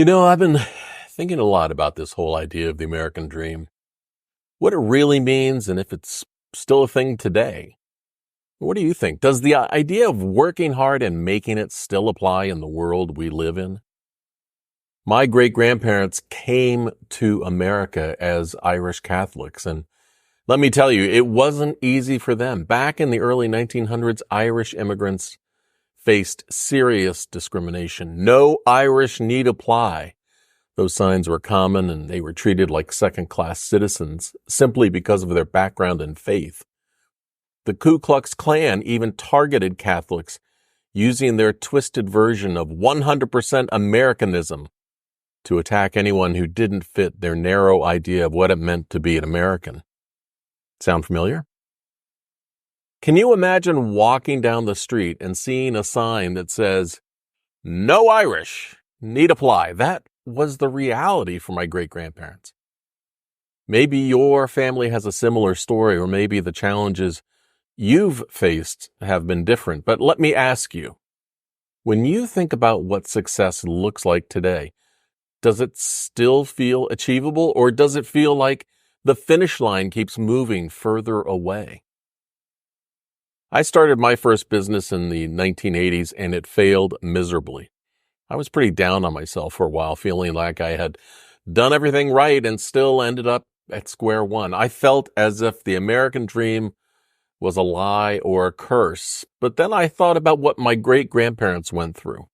I've been thinking a lot about this whole idea of the American dream, what it really means, and if it's still a thing today. What do you think? Does the idea of working hard and making it still apply in the world we live in? My great-grandparents came to America as Irish Catholics, and let me tell you, it wasn't easy for them. Back in the early 1900s, Irish immigrants faced serious discrimination. No Irish need apply. Those signs were common, and they were treated like second-class citizens simply because of their background and faith. The Ku Klux Klan even targeted Catholics using their twisted version of 100% Americanism to attack anyone who didn't fit their narrow idea of what it meant to be an American. Sound familiar? Can you imagine walking down the street and seeing a sign that says, "No Irish need apply"? That was the reality for my great-grandparents. Maybe your family has a similar story, or maybe the challenges you've faced have been different. But let me ask you, when you think about what success looks like today, does it still feel achievable, or does it feel like the finish line keeps moving further away? I started my first business in the 1980s, and it failed miserably. I was pretty down on myself for a while, feeling like I had done everything right and still ended up at square one. I felt as if the American dream was a lie or a curse. But then I thought about what my great-grandparents went through,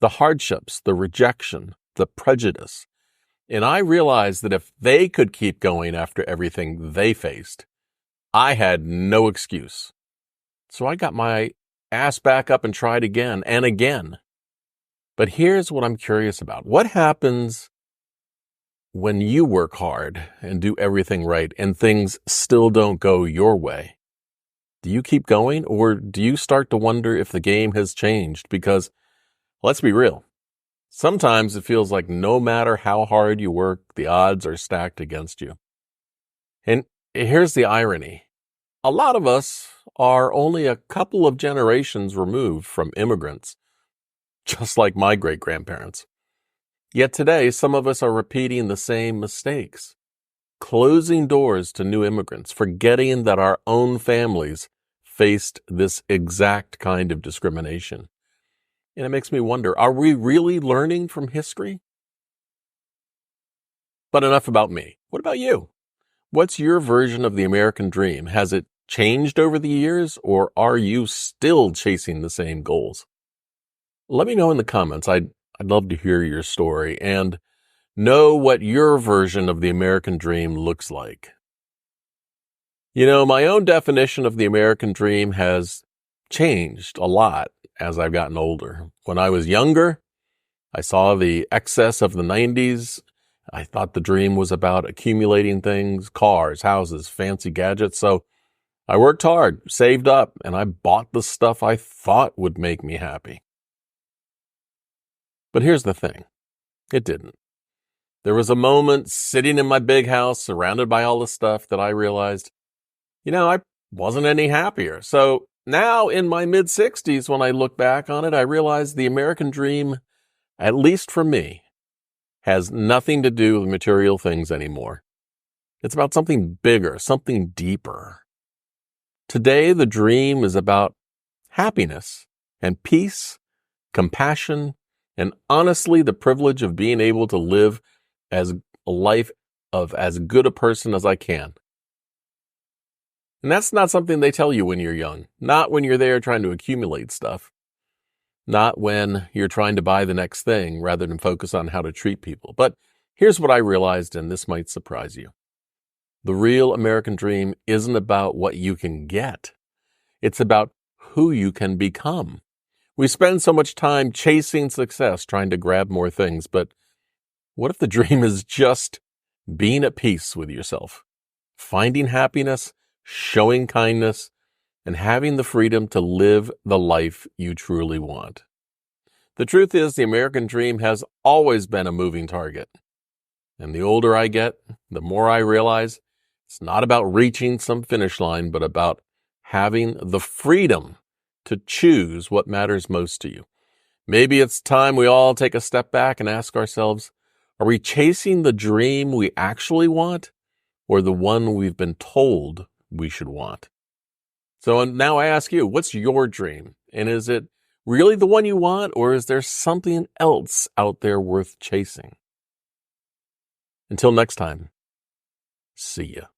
the hardships, the rejection, the prejudice. And I realized that if they could keep going after everything they faced, I had no excuse. So I got my ass back up and tried again and again. But here's what I'm curious about. What happens when you work hard and do everything right and things still don't go your way? Do you keep going, or do you start to wonder if the game has changed? Because let's be real. Sometimes it feels like no matter how hard you work, the odds are stacked against you. And here's the irony. A lot of us are only a couple of generations removed from immigrants, just like my great-grandparents. Yet today, some of us are repeating the same mistakes, closing doors to new immigrants, forgetting that our own families faced this exact kind of discrimination. And it makes me wonder, are we really learning from history? But enough about me. What about you? What's your version of the American dream? Has it changed over the years, or are you still chasing the same goals? Let me know in the comments. I'd love to hear your story and know what your version of the American dream looks like. My own definition of the American dream has changed a lot as I've gotten older. When I was younger, I saw the excess of the 90s. I thought the dream was about accumulating things, cars, houses, fancy gadgets. So I worked hard, saved up, and I bought the stuff I thought would make me happy. But here's the thing. It didn't. There was a moment sitting in my big house surrounded by all the stuff that I realized, I wasn't any happier. So now in my mid-60s, when I look back on it, I realize the American dream, at least for me, has nothing to do with material things anymore. It's about something bigger, something deeper. Today, the dream is about happiness and peace, compassion, and honestly, the privilege of being able to live as a life of as good a person as I can. And that's not something they tell you when you're young. Not when you're there trying to accumulate stuff. Not when you're trying to buy the next thing rather than focus on how to treat people. But here's what I realized, and this might surprise you. The real American dream isn't about what you can get. It's about who you can become. We spend so much time chasing success, trying to grab more things, but what if the dream is just being at peace with yourself, finding happiness, showing kindness, and having the freedom to live the life you truly want? The truth is, the American dream has always been a moving target. And the older I get, the more I realize it's not about reaching some finish line, but about having the freedom to choose what matters most to you. Maybe it's time we all take a step back and ask ourselves, are we chasing the dream we actually want or the one we've been told we should want? So now I ask you, what's your dream? And is it really the one you want, or is there something else out there worth chasing? Until next time, see ya.